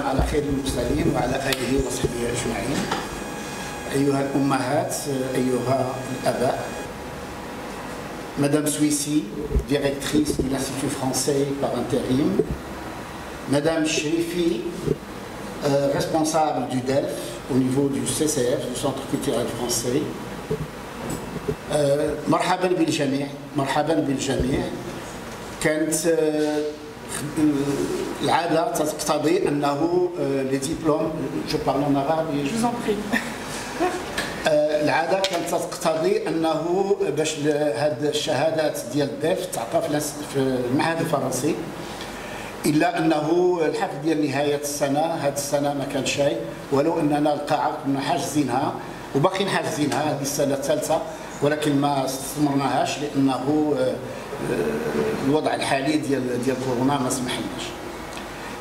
والسلام على خير المرسلين وعلى آله وصحبه أجمعين. أيها الأمهات، أيها الآباء، Madame Suissi, directrice de l'Institut français par intérim, Madame Cherifi, responsable du DELF au niveau du CCF, du Centre culturel français. مرحبا بالجميع، مرحبا بالجميع. كانت العادة تقتضي أنه لي ديبلوم، جو بارل en arabe، je vous en prie. العادة كانت تقتضي أنه باش هاد الشهادات ديال الديف تعطى في المعهد الفرنسي، إلا أنه الحفل ديال نهاية السنة هاد السنة ما كانش شيء، ولو أننا القاعة كنا حاجزينها وباقيين حاجزينها هذه السنة الثالثة، ولكن ما استثمرناهاش لأنه الوضع الحالي ديال كورونا ما سمحلناش.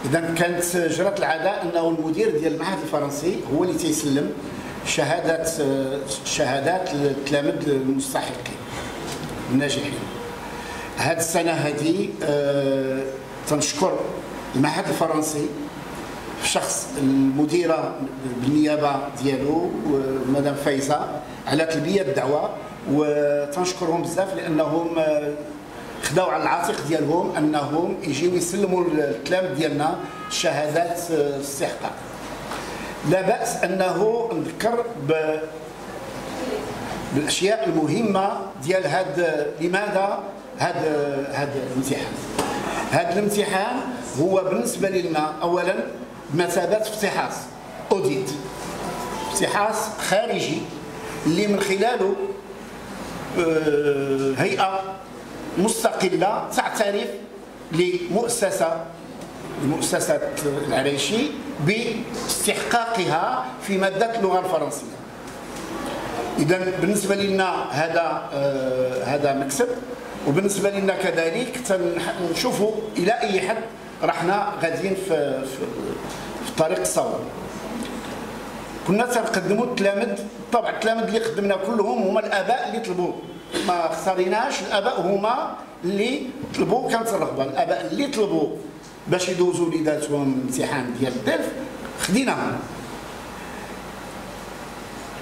إذا كانت جرت العادة أنه المدير ديال المعهد الفرنسي هو اللي تيسلم شهادات للتلاميذ المستحقين الناجحين. هذه السنة هذه تنشكر المعهد الفرنسي في شخص المديرة بالنيابة ديالو مدام فايزة على تلبية الدعوة، وتنشكرهم بزاف لأنهم خداو على العاتق ديالهم أنهم يجيو يسلموا التلاميذ ديالنا شهادات استحقاق. لا بأس أنه نذكر بالأشياء المهمة ديال لماذا هذا الامتحان. هذا الامتحان هو بالنسبة لنا أولا بمثابة افتحاص أوديت، افتحاص خارجي اللي من خلاله هيئة مستقلة تعترف لمؤسسة العريشي باستحقاقها في مادة اللغة الفرنسية. إذا بالنسبة لنا هذا مكسب، وبالنسبة لنا كذلك نشوفوا إلى أي حد رحنا غاديين في طريق الصواب. كنا تنقدموا التلاميذ، طبعا التلاميذ اللي قدمنا كلهم هما الآباء اللي طلبوا، ما خسريناش، الآباء هما اللي طلبوا، كانت الرغبة الآباء اللي طلبوا باش يدوزوا وليداتهم الامتحان ديال الدلف خديناهم.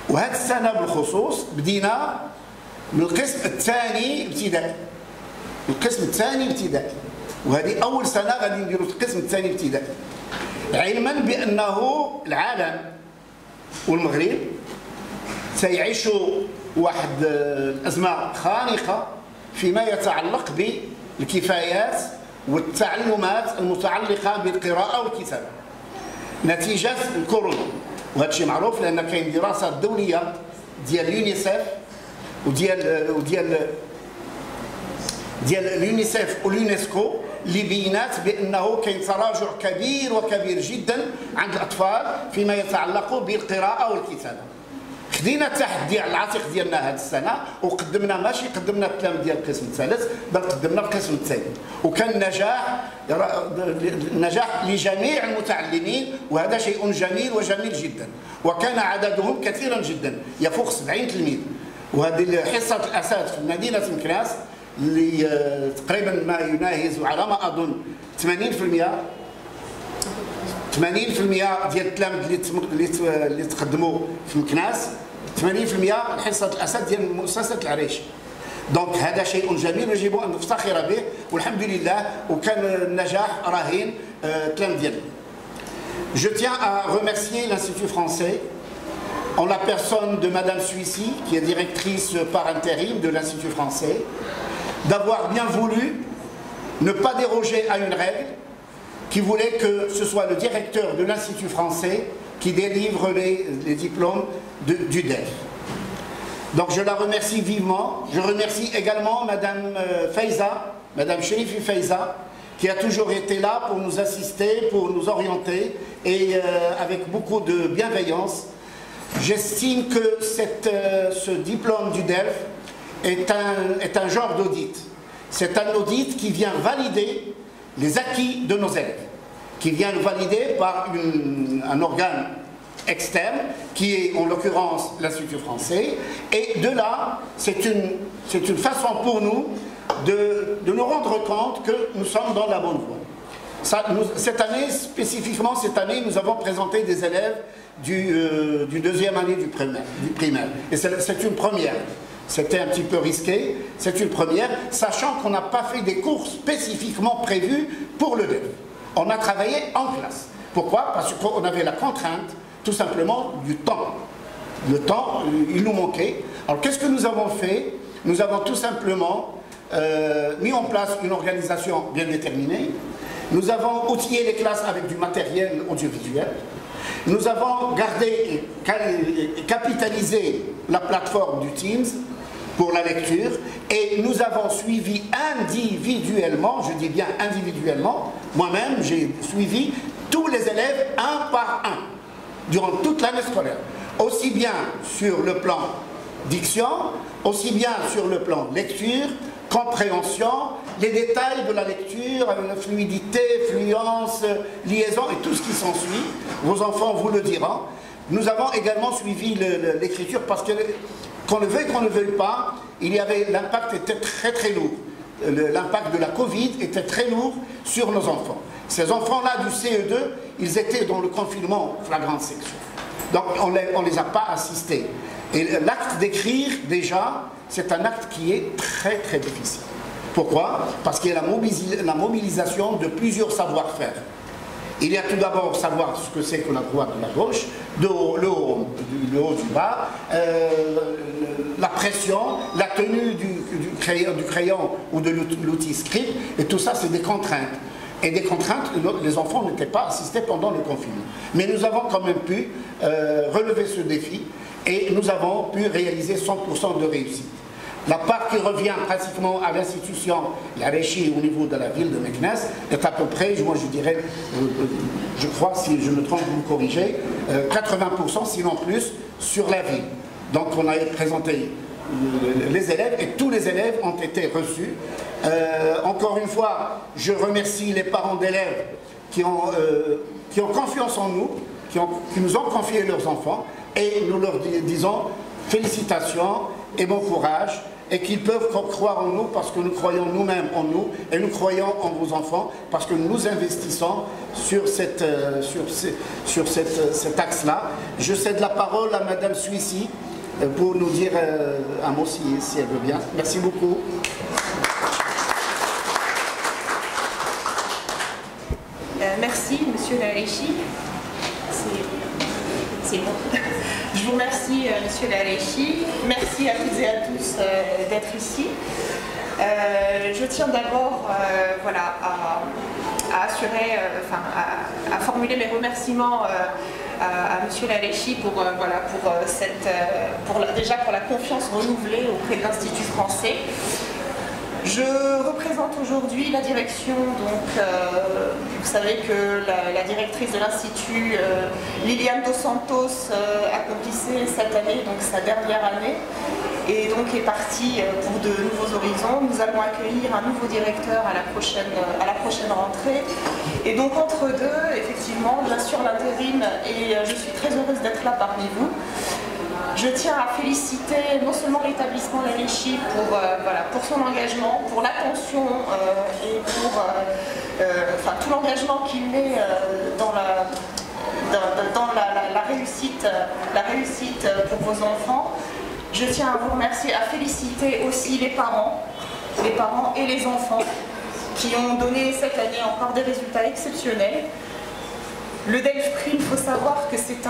وهذه السنة بالخصوص بدينا من القسم الثاني ابتدائي، القسم الثاني ابتدائي، وهذه أول سنة غادي نديروا القسم الثاني ابتدائي، علما بأنه العالم والمغرب سيعيشوا واحد الأزمة خانقة فيما يتعلق بالكفايات والتعلمات المتعلقة بالقراءة والكتابة نتيجة الكورونا. وهذا الشيء معروف لأن كاين دراسات دولية ديال اليونيسيف وديال اليونيسيف واليونسكو اللي بينات بأنه كاين تراجع كبير وكبير جدا عند الأطفال فيما يتعلق بالقراءة والكتابة. خدينا التحدي على العاتق ديالنا هذه السنه وقدمنا، ماشي قدمنا التلاميذ ديال القسم الثالث، بل قدمنا القسم الثاني، وكان نجاح لجميع المتعلمين، وهذا شيء جميل وجميل جدا، وكان عددهم كثيرا جدا يفوق 70 تلميذ. وهذه حصه الاساتذه في مدينه مكناس اللي تقريبا ما يناهز على ما اظن 80% ديال التلاميذ اللي تقدموا في مكناس، 80% حصه الاسد ديال مؤسسه العريش. دونك هذا شيء جميل يجب ان نفتخر به، والحمد لله، وكان النجاح راهن التلاميذ ديالنا. Je tiens à remercier l'Institut français en la personne de Madame Suissi, qui est directrice par intérim de l'Institut français, d'avoir bien voulu ne pas déroger à une règle qui voulait que ce soit le directeur de l'Institut français qui délivre les diplômes du DEF. Donc je la remercie vivement. Je remercie également Madame Faiza, Madame Cherifi Faiza, qui a toujours été là pour nous assister, pour nous orienter, et avec beaucoup de bienveillance. J'estime que ce diplôme du DEF est un genre d'audit. C'est un audit qui vient valider les acquis de nos élèves, qui vient le valider par un organe externe, qui est en l'occurrence l'Institut français, et de là, c'est une façon pour nous de nous rendre compte que nous sommes dans la bonne voie. Cette année, spécifiquement cette année, nous avons présenté des élèves du deuxième année du primaire. Et c'est une première. C'était un petit peu risqué, c'est une première, sachant qu'on n'a pas fait des cours spécifiquement prévus pour le DEF. On a travaillé en classe. Pourquoi? Parce qu'on avait la contrainte, tout simplement, du temps. Le temps, il nous manquait. Alors qu'est-ce que nous avons fait? Nous avons tout simplement mis en place une organisation bien déterminée. Nous avons outillé les classes avec du matériel audiovisuel. Nous avons gardé et capitalisé la plateforme du Teams pour la lecture et nous avons suivi individuellement, je dis bien individuellement, moi-même j'ai suivi tous les élèves un par un durant toute l'année scolaire, aussi bien sur le plan diction, aussi bien sur le plan lecture, compréhension, les détails de la lecture, la fluidité, fluence, liaison et tout ce qui s'ensuit. Vos enfants vous le diront. Nous avons également suivi l'écriture parce que, qu'on le veuille, qu'on ne veuille pas, l'impact était très lourd. L'impact de la Covid était très lourd sur nos enfants. Ces enfants-là du CE2, ils étaient dans le confinement flagrant section. Donc on ne les a pas assistés. Et l'acte d'écrire, déjà, c'est un acte qui est très difficile. Pourquoi? Parce qu'il y a la mobilisation de plusieurs savoir-faire. Il y a tout d'abord savoir ce que c'est que la droite et la gauche, le haut du bas, la pression, la tenue du crayon ou de l'outil script, et tout ça c'est des contraintes. Et des contraintes, les enfants n'étaient pas assistés pendant le confinement. Mais nous avons quand même pu relever ce défi et nous avons pu réaliser 100% de réussite. La part qui revient pratiquement à l'institution, la régie au niveau de la ville de Meknès, est à peu près, moi je dirais, je crois, si je me trompe, vous me corrigez, 80% sinon plus sur la ville. Donc on a présenté les élèves et tous les élèves ont été reçus. Encore une fois, je remercie les parents d'élèves qui ont confiance en nous, qui nous ont confié leurs enfants et nous leur disons félicitations et bon courage et qu'ils peuvent croire en nous parce que nous croyons nous-mêmes en nous et nous croyons en vos enfants parce que nous investissons sur cet axe-là. Je cède la parole à Madame Suissi pour nous dire un mot si elle veut bien. Merci beaucoup. Merci, Monsieur Larechi. C'est bon. Je vous remercie, Monsieur Larechi. Merci à toutes et à tous d'être ici. Je tiens d'abord voilà, à assurer, à formuler mes remerciements à Monsieur Larechi pour déjà pour la confiance renouvelée auprès de l'Institut français. Je représente aujourd'hui la direction, donc vous savez que la directrice de l'Institut, Liliane Dos Santos, accomplissait cette année, donc sa dernière année, et donc est partie pour de nouveaux horizons. Nous allons accueillir un nouveau directeur à la prochaine rentrée. Et donc entre deux, effectivement, j'assure l'intérim et je suis très heureuse d'être là parmi vous. Je tiens à féliciter non seulement l'établissement Larechi pour son engagement, pour l'attention et pour tout l'engagement qu'il met dans la réussite pour vos enfants. Je tiens à vous remercier, à féliciter aussi les parents et les enfants qui ont donné cette année encore des résultats exceptionnels. Le DELFPRIM, il faut savoir que c'est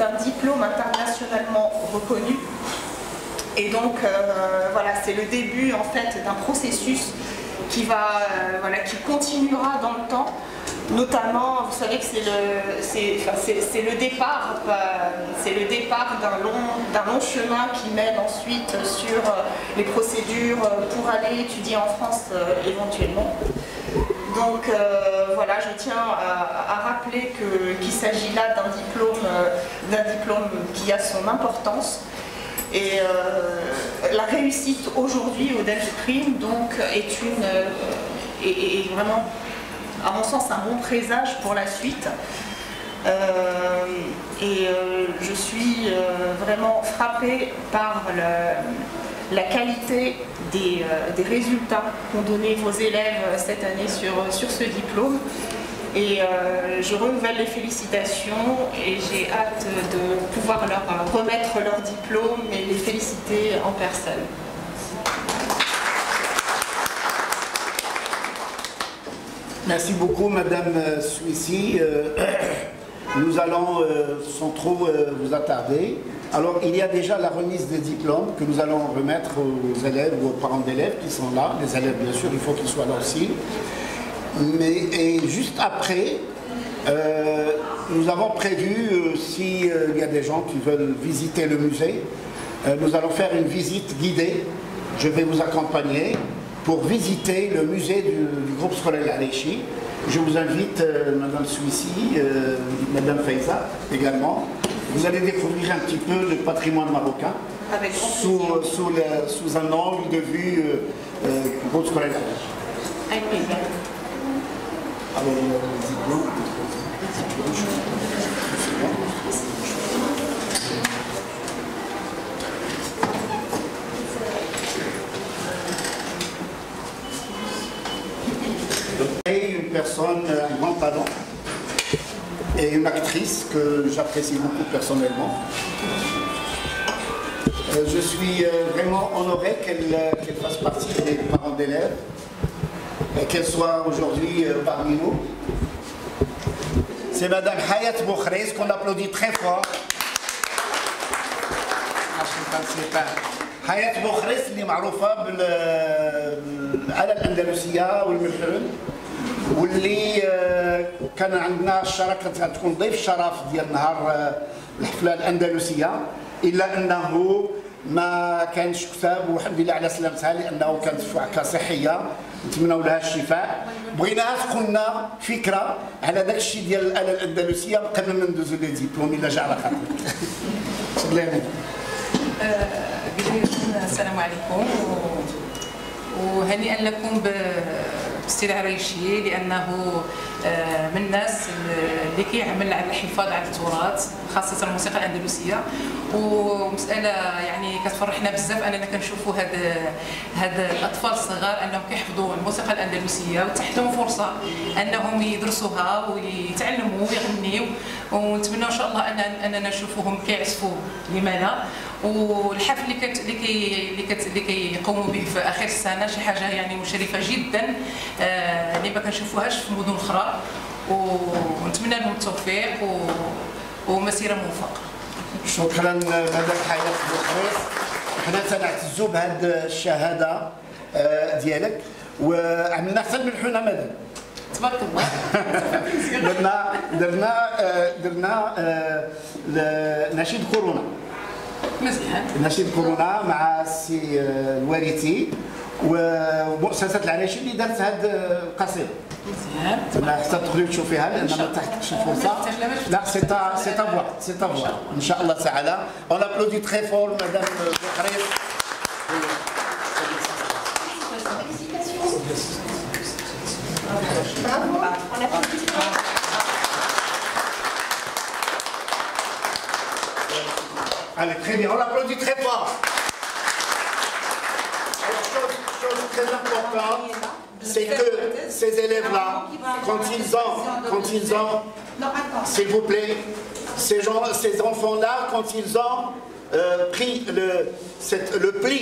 un diplôme internationalement reconnu. Et donc, voilà, c'est le début en fait d'un processus qui continuera dans le temps. Notamment, vous savez que c'est le départ d'un long chemin qui mène ensuite sur les procédures pour aller étudier en France éventuellement. Donc voilà, je tiens à rappeler qu'il s'agit là d'un diplôme qui a son importance. Et la réussite aujourd'hui au DELFPRIM donc est vraiment, à mon sens, un bon présage pour la suite. Je suis vraiment frappée par la qualité des résultats qu'ont donné vos élèves cette année sur ce diplôme. Et je renouvelle les félicitations et j'ai hâte de pouvoir leur remettre leur diplôme et les féliciter en personne. Merci beaucoup, Madame Suissi. Nous allons, sans trop vous attarder. Alors, il y a déjà la remise des diplômes que nous allons remettre aux élèves ou aux parents d'élèves qui sont là. Les élèves, bien sûr, il faut qu'ils soient là aussi. Et juste après, nous avons prévu, s'il y a des gens qui veulent visiter le musée, nous allons faire une visite guidée. Je vais vous accompagner pour visiter le musée du groupe scolaire Al-Arechi. Je vous invite, Madame Suissi, Madame Faiza également. Vous allez découvrir un petit peu le patrimoine marocain sous un angle de vue du groupe scolaire Al-Arechi. Avec plaisir. Alors, une personne, un grand talent et une actrice que j'apprécie beaucoup personnellement. Je suis vraiment honoré qu'elle fasse partie des parents d'élèves et qu'elle soit aujourd'hui parmi nous. C'est Madame Hayat Boukhris qu'on applaudit très fort. حياة بوخريس اللي معروفة بالآلة الأندلسية والملحون واللي كان عندنا الشرف كانت تكون ضيف الشرف ديال نهار الحفلة الأندلسية إلا أنه ما كانش كتاب والحمد لله على سلامتها لأنه كانت في وعكة صحية نتمنوا لها الشفاء. بغيناها تكون لنا فكرة على داك الشيء ديال الآلة الأندلسية قبل ما ندوزو لي ديبلوم إلا جا على خاطرك. تفضلي. السلام عليكم وهنيئا لكم بالسي العريشي لانه من الناس اللي كيعمل على الحفاظ على التراث خاصه الموسيقى الاندلسيه ومساله يعني كتفرحنا بزاف اننا كنشوفوا هاد الاطفال الصغار انهم كيحفظوا الموسيقى الاندلسيه وتحتهم فرصه انهم يدرسوها ويتعلموا ويغنيوا ونتمنى ان شاء الله اننا نشوفوهم كيعزفوا لما لا. والحفل اللي كيقوموا به في اخر السنه شي حاجه يعني مشرفه جدا اللي ما كنشوفوهاش في مدن اخرى ونتمنى لهم التوفيق ومسيره موفقه. شكرا مدام حياة بوخريس. حنا تنعتزوا بهذه الشهاده ديالك وعملنا حتى الملحونه مدام. تبارك الله. درنا نشيد كورونا. مزيان. نشيد كورونا مع السي الوارثي ومؤسسة العريشي اللي دارت هذه القصيدة. مزيان. حتى تقدري تشوفيها لأن ما تحتش الفرصة. لا سي تافوا إن شاء الله تعالى. On applaudit très fort Madame Boukhris. Bravo. On applaudit. Allez, très bien, on l'applaudit très fort. Chose très importante, c'est que ces élèves-là, quand ils ont, s'il vous plaît, ces enfants-là, quand ils ont pris le pli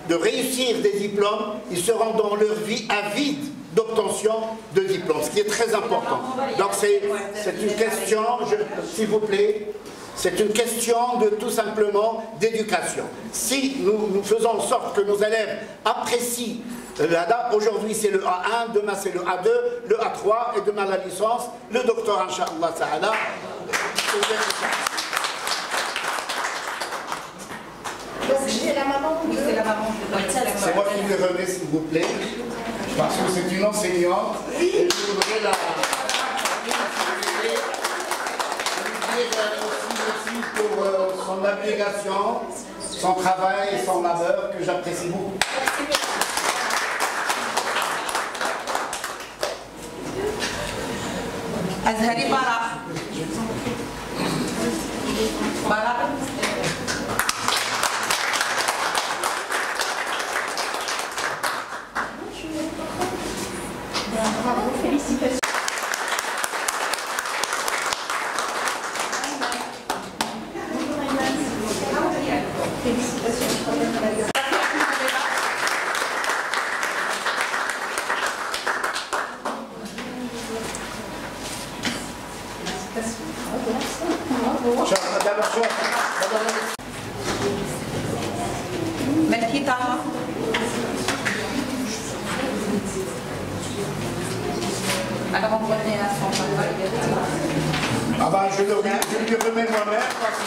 de réussir des diplômes, ils seront dans leur vie avides d'obtention de diplômes, ce qui est très important. Donc c'est une question, s'il vous plaît, c'est une question de tout simplement d'éducation. Si nous faisons en sorte que nos élèves apprécient l'ADA, aujourd'hui c'est le A1, demain c'est le A2, le A3 et demain la licence, le doctorat, Inch'Allah Ta'ala. Donc j'ai la maman. Oui, c'est la maman. C'est moi qui lui remets s'il vous plaît, parce que c'est une enseignante et je voudrais la... aussi pour son abnégation, son travail et son labeur que j'apprécie beaucoup. أزهري براء Alors on remet à son papa également. Ah bah, je lui remets moi-même parce que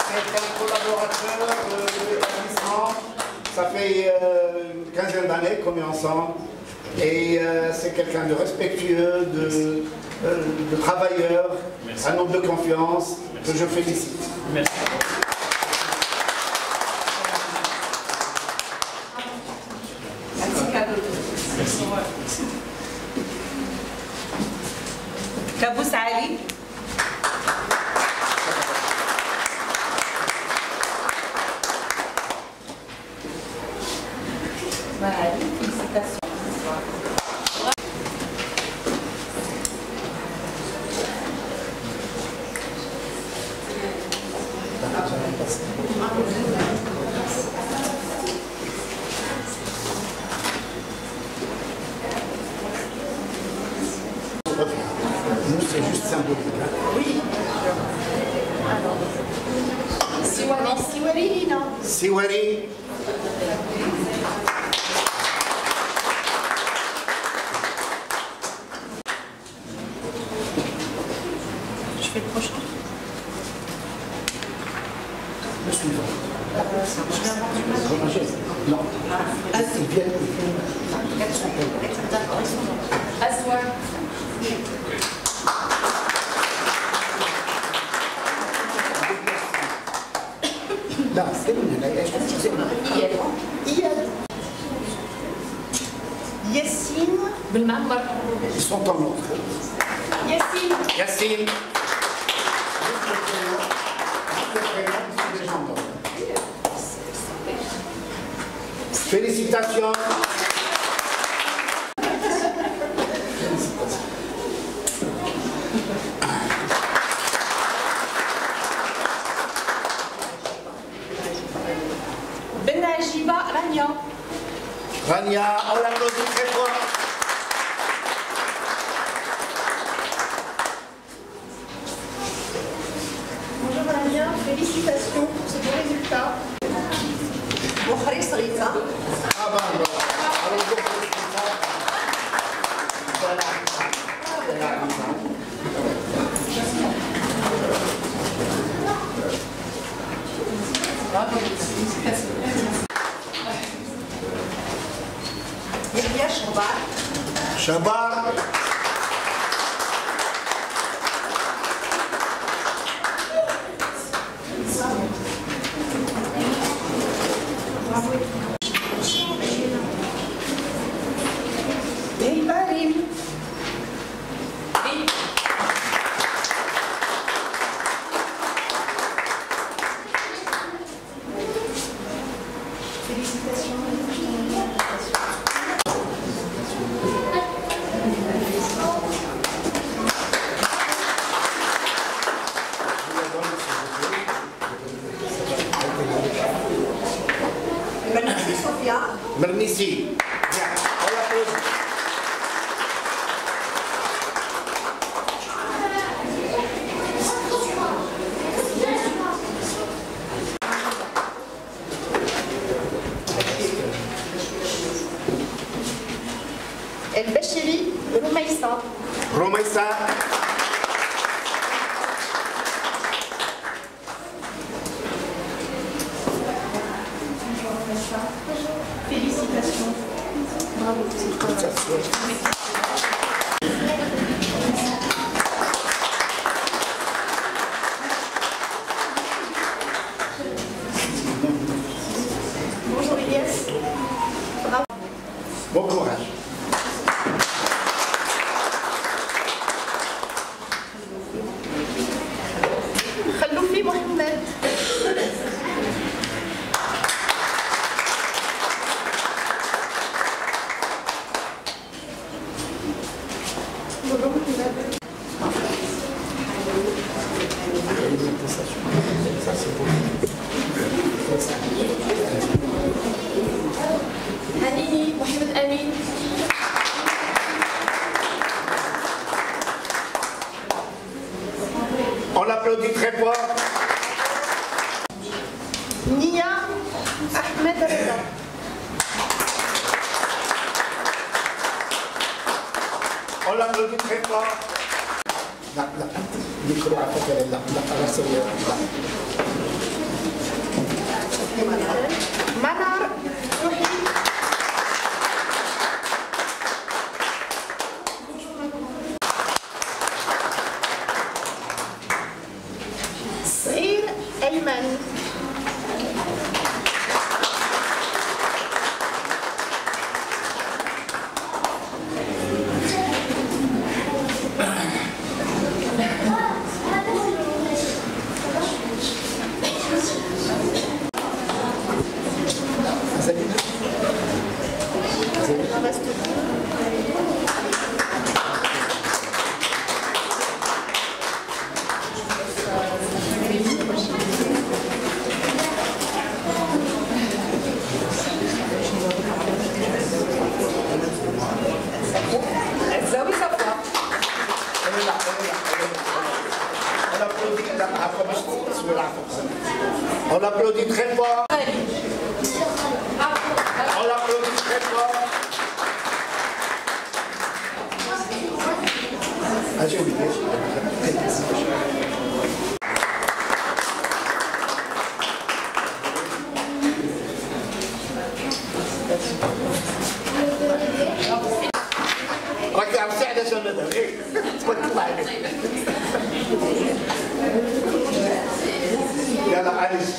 c'est un collaborateur de l'établissement. Ça fait une quinzaine d'années qu'on est ensemble. Et c'est quelqu'un de respectueux, de travailleur, un homme de confiance que je félicite. Merci. Kabous Ali. Ali, félicitations. Nous, c'est juste symbolique. Oui. Siwari, non. Siwari. Je fais le prochain. Le suivant. Non. Ils viennent. D'accord, ils sont là. Aswar. لا استنى لا ايش إياد. Yassine بالمعمر. Ils sont en ordre. Yassine. Yassine. Félicitations. Benajiba Rania. Rania, on l'applaudit très fort. Bonjour Rania, félicitations pour ce beau résultat. Ah bah, Bravo, félicitations. Yahya Chabar. Chabar. Ibarim. Mernissi. Bien, on l'applaudit. El Bachiri Roumaïssa. Romaïssa. Félicitations. Bravo. Bonjour Elias. Bravo. Bon courage. Khaloufi Mohamed. Bonjour Mohamed. Hanini Mohamed Amin. On l'applaudit très fort. Nia Ahmed Reza. On l'applaudit très fort. لا لا الميكرو عفاك لا لا على سريع منار روحي. صغير أيمن. On l'applaudit très fort. On l'applaudit très fort. Ah, j'ai oublié. راك عم تساعد عشان ندير غير تبارك عليك. يلا عايش.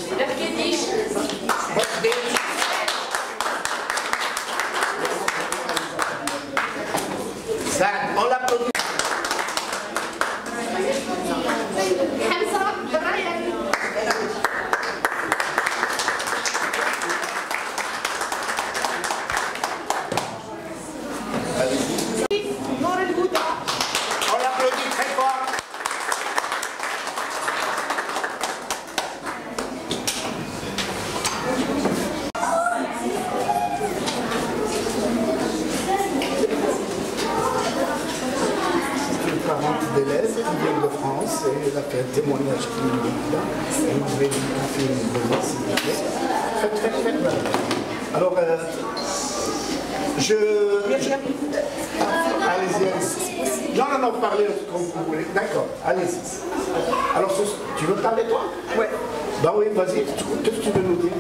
سعد on l'applaudit. حمزة برايان. نور الهدى. On l'applaudit très fort. D'élèves qui viennent de France et elle a fait un témoignage qui est là. Et vous avez fait une bonne s'il vous plaît. Faites. Alors, allez-y. Non, parlez comme vous voulez. D'accord, allez-y. Alors, tu veux parler toi? Ouais. Bah oui, vas-y, qu'est-ce que tu veux nous dire?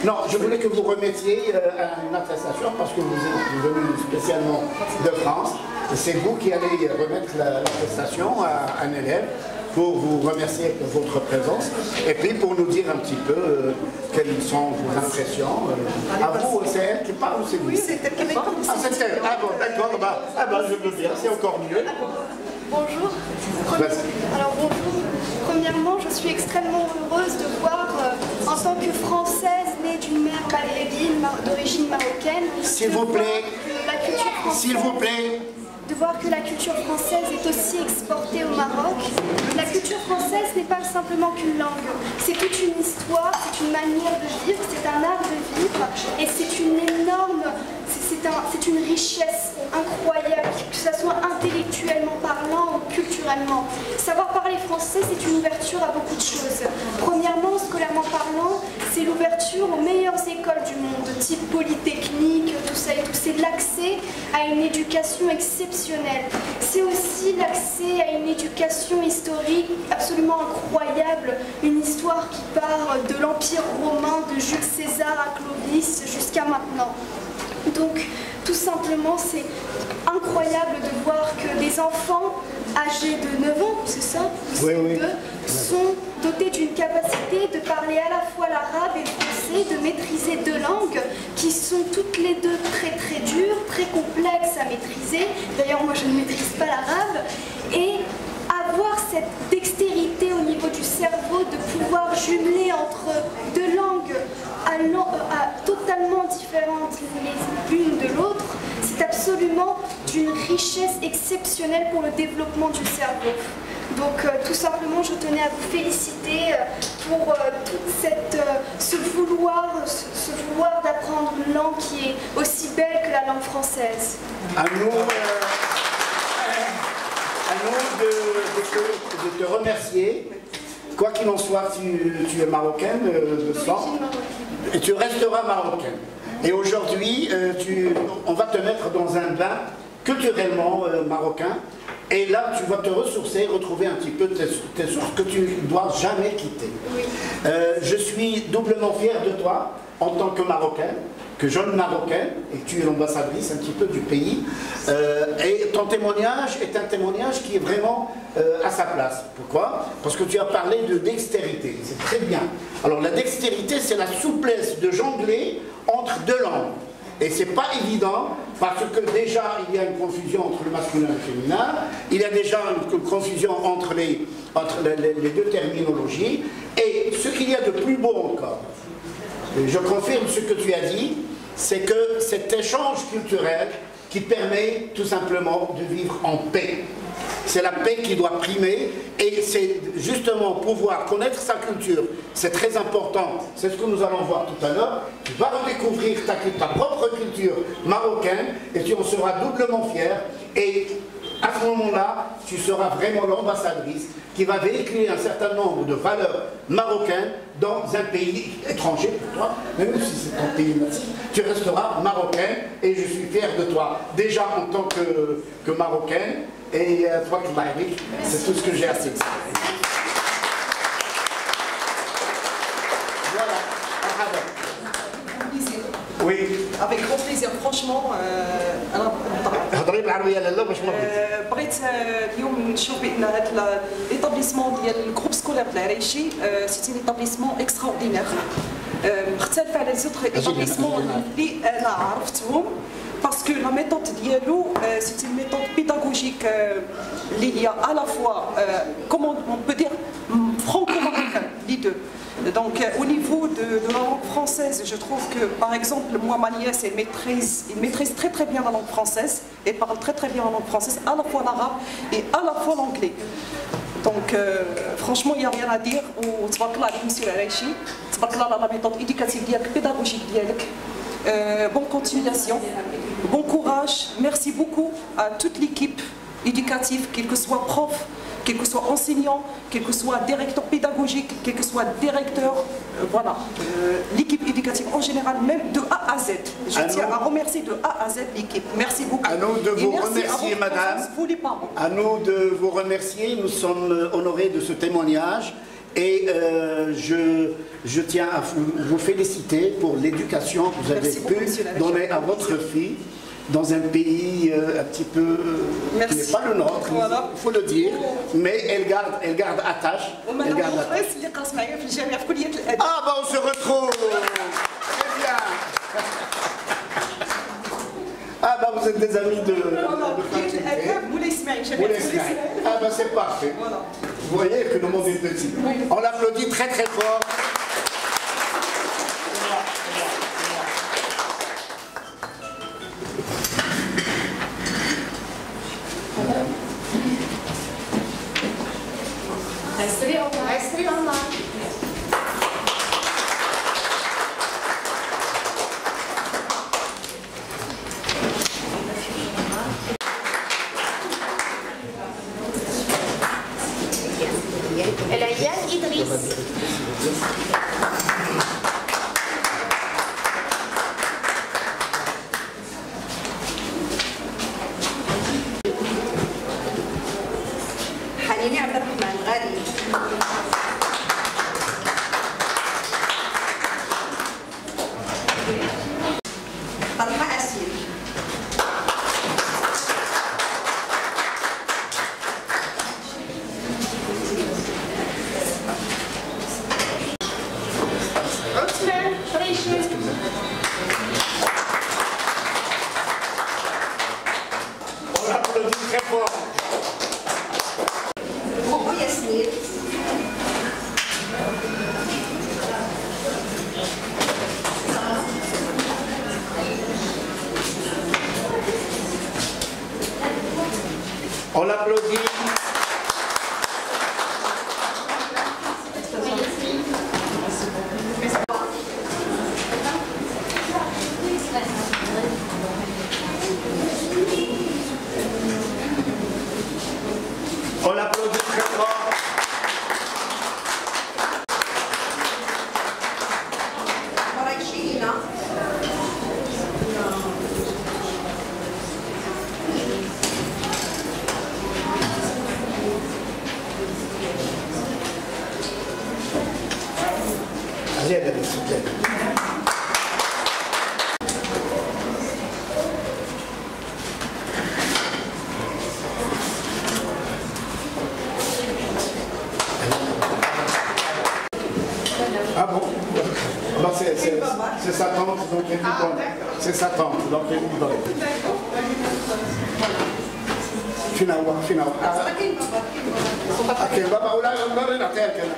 Non, je voulais que vous remettiez une attestation parce que vous êtes venu spécialement de France. C'est vous qui allez remettre l'attestation à un élève pour vous remercier pour votre présence et puis pour nous dire un petit peu quelles sont vos impressions. À vous, c'est elle qui parle ou c'est vous? Oui, c'est elle qui parle. Ah, c'est elle. Ah bon, d'accord, je veux bien, c'est encore mieux. Bonjour. Alors bonjour. Premièrement, je suis extrêmement heureuse de voir, en tant que Française née d'une mère maghrébine d'origine marocaine, s'il vous plaît, la culture française, s'il vous plaît, de voir que la culture française est aussi exportée au Maroc. La culture française n'est pas simplement qu'une langue, c'est toute une histoire, c'est une manière de vivre, c'est un art de vivre et c'est une énorme, c'est une richesse incroyable, que ce soit intellectuellement parlant ou culturellement. Savoir parler français, c'est une ouverture à beaucoup de choses. Premièrement, scolairement parlant, c'est l'ouverture aux meilleures écoles du monde, type Polytechnique, tout ça et tout. C'est l'accès à une éducation exceptionnelle. C'est aussi l'accès à une éducation historique absolument incroyable, une histoire qui part de l'Empire romain, de Jules César à Clovis jusqu'à maintenant. Donc, tout simplement, c'est incroyable de voir que des enfants âgés de 9 ans, c'est ça, oui. sont dotés d'une capacité de parler à la fois l'arabe et le français, de maîtriser deux langues qui sont toutes les deux très très dures, très complexes à maîtriser. D'ailleurs, moi je ne maîtrise pas l'arabe. Et avoir cette dextérité au niveau du cerveau de pouvoir jumeler entre deux langues totalement différentes les unes de l'autre, c'est absolument d'une richesse exceptionnelle pour le développement du cerveau. Donc tout simplement, je tenais à vous féliciter pour tout ce vouloir d'apprendre une langue qui est aussi belle que la langue française. À nous de te remercier. Quoi qu'il en soit, tu es marocaine de sang et tu resteras marocaine. Et aujourd'hui, on va te mettre dans un bain culturellement marocain. Et là, tu vas te ressourcer, retrouver un petit peu tes sources que tu ne dois jamais quitter. Oui. Je suis doublement fier de toi en tant que Marocaine, que jeune Marocaine, et tu es l'ambassadrice un petit peu du pays. Et ton témoignage est un témoignage qui est vraiment à sa place. Pourquoi? Parce que tu as parlé de dextérité, c'est très bien. Alors la dextérité, c'est la souplesse de jongler entre deux langues. Et c'est pas évident parce que déjà il y a une confusion entre le masculin et le féminin, il y a déjà une confusion entre les deux terminologies, et ce qu'il y a de plus beau encore, je confirme ce que tu as dit, c'est que cet échange culturel qui permet tout simplement de vivre en paix. C'est la paix qui doit primer, et c'est justement pouvoir connaître sa culture. C'est très important, c'est ce que nous allons voir tout à l'heure. Tu vas redécouvrir ta propre culture marocaine et tu en seras doublement fier. Et à ce moment-là, tu seras vraiment l'ambassadrice qui va véhiculer un certain nombre de valeurs marocaines dans un pays étranger pour toi, même si c'est ton pays natif, tu resteras marocaine et je suis fier de toi, déjà en tant que marocaine, et toi qui m'as dit, c'est tout ce que j'ai à dire. Voilà. Oui. Avec grand plaisir, franchement. هضري بالعربيه لالا باش ما بغيت اليوم نشوف بان هذا ليطابليسمون ديال الجروب سكولير د العريشي سيتي ليطابليسمون اكستراوردينير مختلف على لي زوتر ايطابليسمون اللي انا عرفتهم باسكو لا ميثود ديالو سيتي une méthode pédagogique اللي هي à la fois comment on peut dire franco-marocain les deux. Donc au niveau de la langue française, je trouve que par exemple moi ma nièce elle maîtrise très bien la langue française, elle parle très bien la langue française, à la fois l'arabe et à la fois l'anglais. Donc franchement il n'y a rien à dire. وتبارك الله عليك monsieur العريشي, تبارك الله على la méthode éducative ديالك pédagogique ديالك. Bonne continuation, bon courage, merci beaucoup à toute l'équipe éducative, quel que soit prof, quel que soit enseignant, quel que soit directeur pédagogique, quel que soit directeur, voilà, l'équipe éducative en général, même de A à Z. Je tiens à remercier de A à Z l'équipe. Merci beaucoup. À nous de vous remercier, madame. À nous de vous remercier. Nous sommes honorés de ce témoignage. Et je tiens à vous féliciter pour l'éducation que vous avez pu donner à votre fille dans un pays un petit peu qui n'est pas le nôtre, il faut le dire, mais elle garde attache. Ah bah on se retrouve. Très bien. Ah bah vous êtes des amis de ah bah c'est parfait. Vous voyez que le monde est petit. On l'applaudit très très fort. On l'applaudit. On l'applaudit très fort. زيادة تفضل. Ah bon? Bah c'est sa tante, donc elle lui donne. C'est sa tante, donc elle lui donne. فينا هو؟ أكيد بابا ولا نعطيها لك أنا.